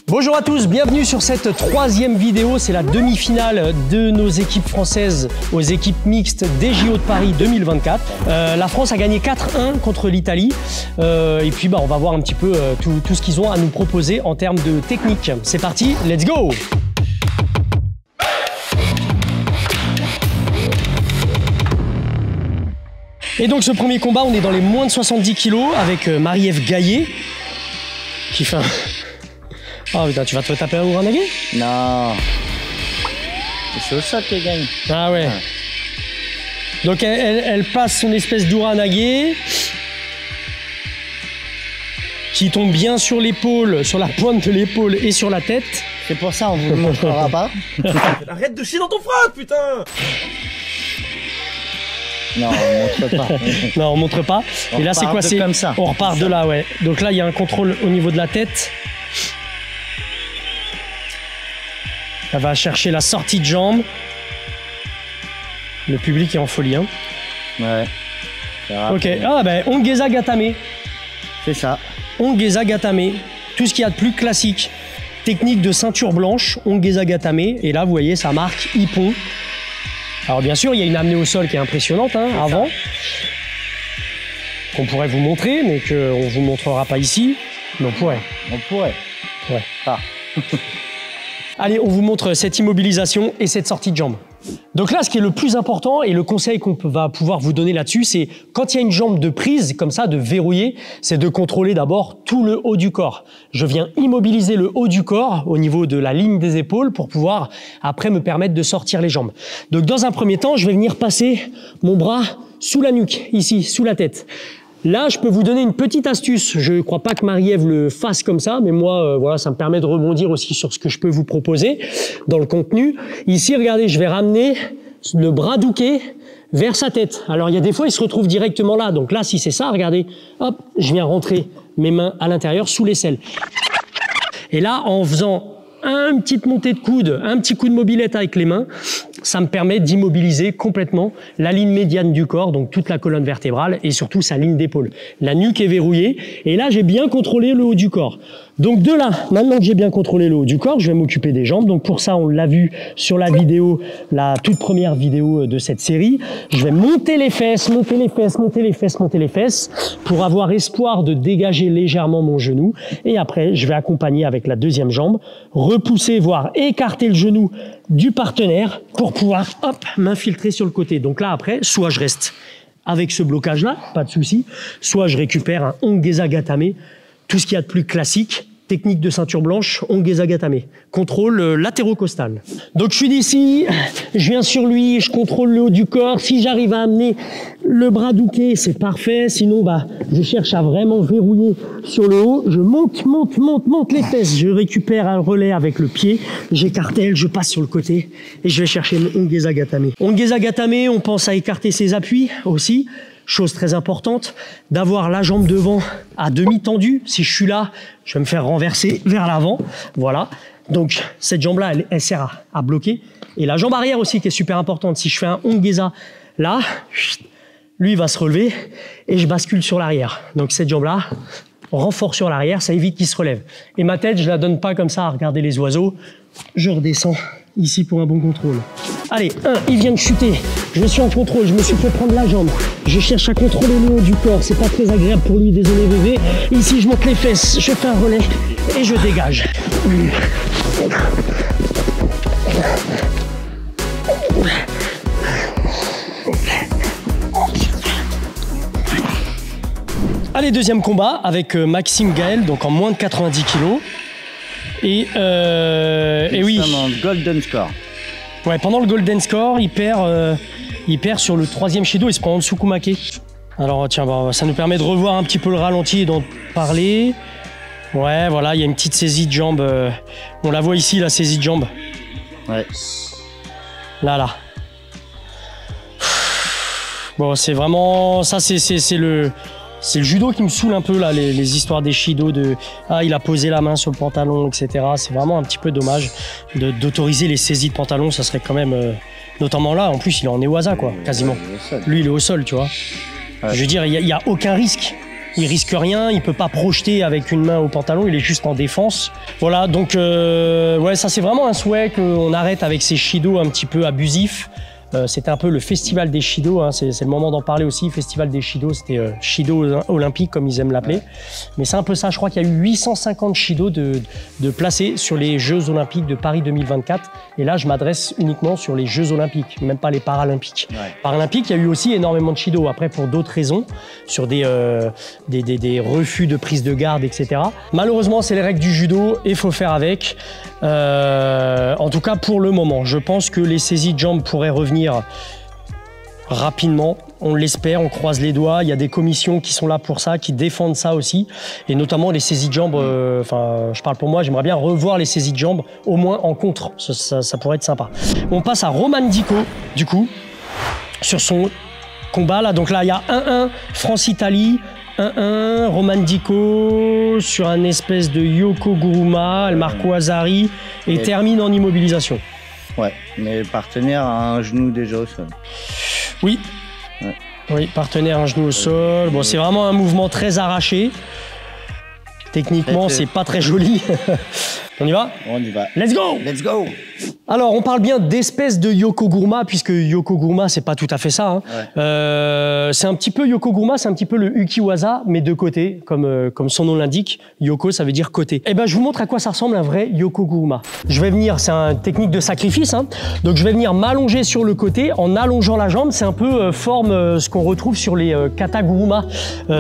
Bonjour à tous, bienvenue sur cette troisième vidéo. C'est la demi-finale de nos équipes françaises aux équipes mixtes des JO de Paris 2024. La France a gagné 4-1 contre l'Italie. Et puis on va voir un petit peu tout ce qu'ils ont à nous proposer en termes de technique. C'est parti, let's go! Et donc ce premier combat, on est dans les moins de 70 kg avec Marie-Ève Gaillet qui fait un... Oh putain, tu vas te taper un Uranage? Non. C'est au sol qu'elle gagne. Ah ouais. Donc elle passe son espèce d'Uranage qui tombe bien sur l'épaule, sur la pointe de l'épaule et sur la tête. C'est pour ça on vous le montrera pas. Arrête de chier dans ton froc, putain! Non, on montre pas. Non, on montre pas. Et là c'est quoi? C'est comme ça. On repart de là, ouais. Donc là il y a un contrôle au niveau de la tête. Elle va chercher la sortie de jambe. Le public est en folie, hein. Ouais. Ok, ah ben Ongeza Gatame. C'est ça. Ongeza Gatame. Tout ce qu'il y a de plus classique. Technique de ceinture blanche, Ongeza Gatame. Et là, vous voyez, ça marque Ippon. Alors bien sûr, il y a une amenée au sol qui est impressionnante, hein, avant. Qu'on pourrait vous montrer, mais qu'on ne vous montrera pas ici. Mais on pourrait. On pourrait. Ouais. Ah. Allez, on vous montre cette immobilisation et cette sortie de jambe. Donc là, ce qui est le plus important et le conseil qu'on va pouvoir vous donner là-dessus, c'est quand il y a une jambe de prise, comme ça, de verrouiller, c'est de contrôler d'abord tout le haut du corps. Je viens immobiliser le haut du corps au niveau de la ligne des épaules pour pouvoir après me permettre de sortir les jambes. Donc dans un premier temps, je vais venir passer mon bras sous la nuque, ici, sous la tête. Là, je peux vous donner une petite astuce. Je ne crois pas que Marie-Ève le fasse comme ça, mais moi, voilà, ça me permet de rebondir aussi sur ce que je peux vous proposer dans le contenu. Ici, regardez, je vais ramener le bras douquet vers sa tête. Alors, il y a des fois, il se retrouve directement là. Donc là, si c'est ça, regardez, hop, je viens rentrer mes mains à l'intérieur sous l'aisselle. Et là, en faisant une petite montée de coude, un petit coup de mobilette avec les mains, ça me permet d'immobiliser complètement la ligne médiane du corps, donc toute la colonne vertébrale et surtout sa ligne d'épaule. La nuque est verrouillée et là j'ai bien contrôlé le haut du corps. Donc de là, maintenant que j'ai bien contrôlé le haut du corps, je vais m'occuper des jambes. Donc pour ça, on l'a vu sur la vidéo, la toute première vidéo de cette série. Je vais monter les fesses, monter les fesses, monter les fesses, monter les fesses pour avoir espoir de dégager légèrement mon genou. Et après, je vais accompagner avec la deuxième jambe, repousser, voire écarter le genou du partenaire pour pouvoir, hop, m'infiltrer sur le côté. Donc là, après, soit je reste avec ce blocage-là, pas de souci, soit je récupère un Ongeza Gatame, tout ce qu'il y a de plus classique, technique de ceinture blanche, Ongeza Gatame. Contrôle latérocostal. Donc je suis d'ici, je viens sur lui, je contrôle le haut du corps. Si j'arrive à amener le bras douquet, c'est parfait. Sinon, je cherche à vraiment verrouiller sur le haut. Je monte les fesses. Je récupère un relais avec le pied. J'écartèle, je passe sur le côté et je vais chercher le Ongeza Gatame. Ongeza Gatame, on pense à écarter ses appuis aussi. Chose très importante, d'avoir la jambe devant à demi tendue. Si je suis là, je vais me faire renverser vers l'avant. Voilà. Donc, cette jambe-là, elle sert à bloquer. Et la jambe arrière aussi, qui est super importante. Si je fais un Ongeza là, lui, il va se relever et je bascule sur l'arrière. Donc, cette jambe-là, renfort sur l'arrière, ça évite qu'il se relève. Et ma tête, je la donne pas comme ça à regarder les oiseaux. Je redescends ici pour un bon contrôle. Allez, il vient de chuter. Je suis en contrôle, je me suis fait prendre la jambe. Je cherche à contrôler le haut du corps. C'est pas très agréable pour lui, désolé bébé. Ici, je monte les fesses, je fais un relais et je dégage. Allez, deuxième combat avec Maxime Gaël, donc en moins de 90 kg. Et oui. Pendant le Golden Score. Ouais, pendant le Golden Score, il perd sur le troisième Shido, il se prend en dessous Kumake. Alors tiens, ça nous permet de revoir un petit peu le ralenti et d'en parler. Ouais, voilà, il y a une petite saisie de jambe. On la voit ici, la saisie de jambe. Ouais. Là. Bon, c'est vraiment... Ça, c'est le judo qui me saoule un peu, là, les histoires des Shido de « Ah, il a posé la main sur le pantalon, etc. » C'est vraiment un petit peu dommage d'autoriser les saisies de pantalon. Ça serait quand même... notamment là, en plus, il est en Newaza, quoi, quasiment. Lui, il est au sol, tu vois. Ouais. Je veux dire, il n'y a aucun risque. il risque rien, il peut pas projeter avec une main au pantalon, il est juste en défense. Voilà, donc ouais, ça c'est vraiment un souhait qu'on arrête avec ces Shido un petit peu abusifs. C'était un peu le festival des Shido, hein, c'est le moment d'en parler aussi. Festival des Shido, c'était Shido olympique comme ils aiment l'appeler. Mais c'est un peu ça, je crois qu'il y a eu 850 Shido de placés sur les Jeux olympiques de Paris 2024. Et là, je m'adresse uniquement sur les Jeux olympiques, même pas les paralympiques. Ouais. Paralympiques, il y a eu aussi énormément de Shido, après pour d'autres raisons, sur des refus de prise de garde, etc. Malheureusement, c'est les règles du judo et il faut faire avec. En tout cas, pour le moment, je pense que les saisies de jambes pourraient revenir rapidement, on l'espère, on croise les doigts. Il y a des commissions qui sont là pour ça, qui défendent ça aussi, et notamment les saisies de jambes. Enfin, je parle pour moi, j'aimerais bien revoir les saisies de jambes, au moins en contre. Ça pourrait être sympa. On passe à Roman Dico, du coup, sur son combat là. Donc là, il y a 1-1 France-Italie. 1-1, Roman Dico sur un espèce de Yoko Guruma, elle marque Wazari et termine en immobilisation. Ouais, mais partenaire a un genou déjà au sol. Oui, ouais. Oui, partenaire un genou au sol. Bon, c'est vraiment un mouvement très arraché. Techniquement, c'est pas très joli. On y va? On y va. Let's go! Let's go! Alors, on parle bien d'espèce de Yokoguruma, puisque Yokoguruma, c'est pas tout à fait ça. Hein. Ouais. C'est un petit peu Yokoguruma, c'est un petit peu le Ukiwaza, mais de côté, comme son nom l'indique. Yoko, ça veut dire côté. Et ben, je vous montre à quoi ça ressemble un vrai Yokoguruma. Je vais venir, c'est une technique de sacrifice, hein. Donc je vais venir m'allonger sur le côté en allongeant la jambe. C'est un peu forme ce qu'on retrouve sur les Kataguruma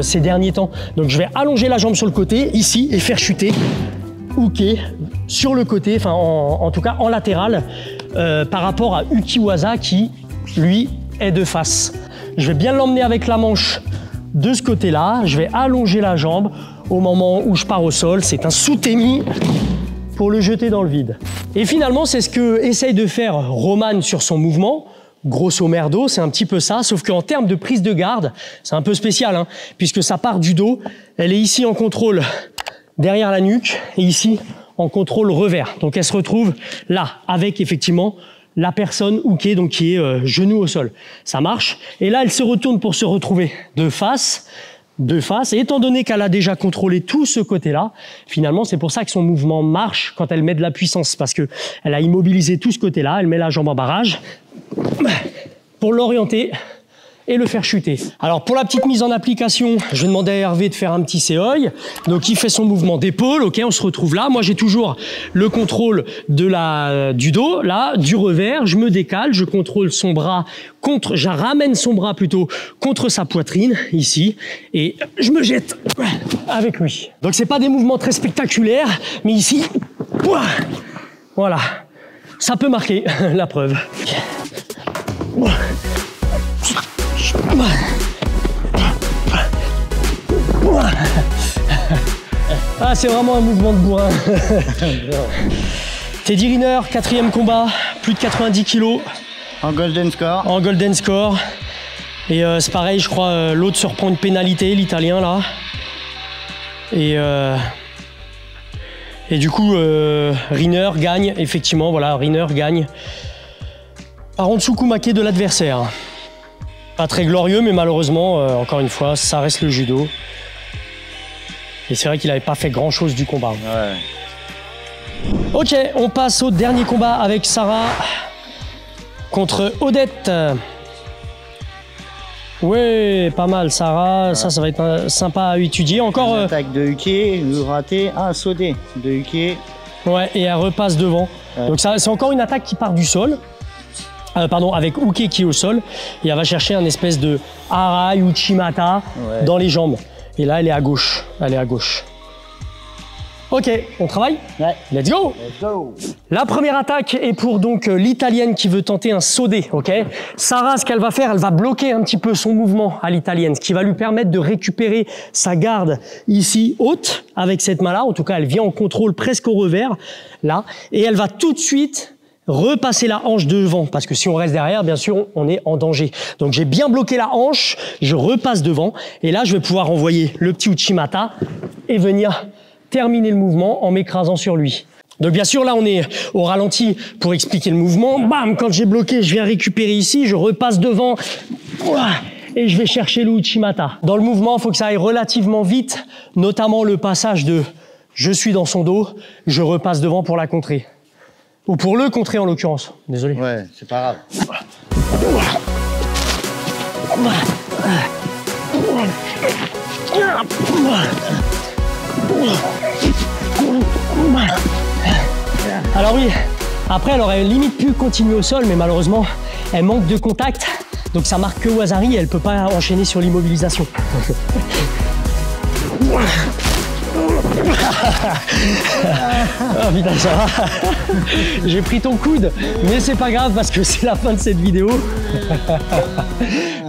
ces derniers temps. Donc je vais allonger la jambe sur le côté, ici, et faire chuter. Uke sur le côté, enfin en tout cas en latéral, par rapport à Ukiwaza qui, lui, est de face. Je vais bien l'emmener avec la manche de ce côté-là, je vais allonger la jambe au moment où je pars au sol, c'est un sutemi pour le jeter dans le vide. Et finalement, c'est ce que essaye de faire Roman sur son mouvement. Grosso merdo, c'est un petit peu ça, sauf qu'en termes de prise de garde, c'est un peu spécial, hein, puisque ça part du dos, elle est ici en contrôle derrière la nuque et ici en contrôle revers. Donc elle se retrouve là avec effectivement la personne Uke, donc qui est genou au sol. Ça marche. Et là elle se retourne pour se retrouver de face. Et étant donné qu'elle a déjà contrôlé tout ce côté-là, finalement c'est pour ça que son mouvement marche quand elle met de la puissance, parce que elle a immobilisé tout ce côté-là. Elle met la jambe en barrage pour l'orienter et le faire chuter. Alors pour la petite mise en application, je vais demander à Hervé de faire un petit séoï. Donc il fait son mouvement d'épaule, ok, on se retrouve là. Moi j'ai toujours le contrôle du dos, là, du revers, je me décale, je contrôle son bras je ramène son bras plutôt contre sa poitrine, ici, et je me jette avec lui. Donc c'est pas des mouvements très spectaculaires, mais ici, voilà, ça peut marquer, la preuve. Ah, c'est vraiment un mouvement de bourrin. Teddy Riner, 4e combat, plus de 90 kilos. En golden score. En golden score. Et c'est pareil, je crois, l'autre se reprend une pénalité, l'Italien, là. Et du coup, Riner gagne, effectivement, voilà, Riner gagne par en dessous Kumake de l'adversaire. Pas très glorieux, mais malheureusement, encore une fois, ça reste le judo. Et c'est vrai qu'il n'avait pas fait grand-chose du combat. Ouais. Ok, on passe au dernier combat avec Sarah contre Odette. Ouais, pas mal, Sarah. Ouais. Ça va être sympa à étudier. Encore. Une attaque de Uke, raté, un sauté de Uke. Ouais, et elle repasse devant. Ouais. Donc c'est encore une attaque qui part du sol. Avec Uke qui est au sol, et elle va chercher un espèce de Harai ou Chimata dans les jambes. Et là, elle est à gauche. Ok, on travaille? Ouais. Let's go! Let's go! La première attaque est pour donc l'Italienne qui veut tenter un sodé, ok? Sarah, ce qu'elle va faire, elle va bloquer un petit peu son mouvement à l'Italienne, ce qui va lui permettre de récupérer sa garde ici haute avec cette main-là. En tout cas, elle vient en contrôle presque au revers, là. Et elle va tout de suite repasser la hanche devant, parce que si on reste derrière, bien sûr, on est en danger. Donc j'ai bien bloqué la hanche, je repasse devant, et là je vais pouvoir envoyer le petit Uchimata et venir terminer le mouvement en m'écrasant sur lui. Donc bien sûr, là on est au ralenti pour expliquer le mouvement. Bam, quand j'ai bloqué, je viens récupérer ici, je repasse devant, et je vais chercher le Uchimata. Dans le mouvement, il faut que ça aille relativement vite, notamment le passage de je suis dans son dos, je repasse devant pour la contrer. Ou pour le contrer en l'occurrence. Désolé. Ouais, c'est pas grave. Alors oui, après elle aurait limite pu continuer au sol, mais malheureusement, elle manque de contact. Donc ça marque que Wazari, elle peut pas enchaîner sur l'immobilisation. Oh putain, ça va. J'ai pris ton coude, mais c'est pas grave parce que c'est la fin de cette vidéo.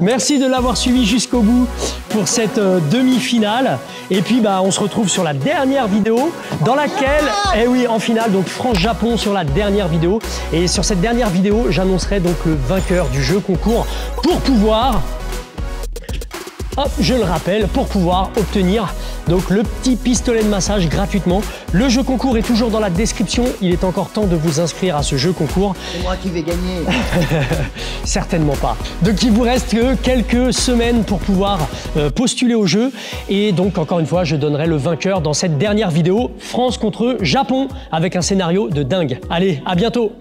Merci de l'avoir suivi jusqu'au bout pour cette demi-finale. Et puis bah on se retrouve sur la dernière vidéo dans laquelle, eh oui, en finale, donc France-Japon sur la dernière vidéo. Et sur cette dernière vidéo, j'annoncerai donc le vainqueur du jeu concours pour pouvoir, hop, je le rappelle, pour pouvoir obtenir donc le petit pistolet de massage gratuitement. Le jeu concours est toujours dans la description. Il est encore temps de vous inscrire à ce jeu concours. C'est moi qui vais gagner. Certainement pas. Donc il vous reste que quelques semaines pour pouvoir postuler au jeu. Et donc encore une fois, je donnerai le vainqueur dans cette dernière vidéo. France contre Japon avec un scénario de dingue. Allez, à bientôt.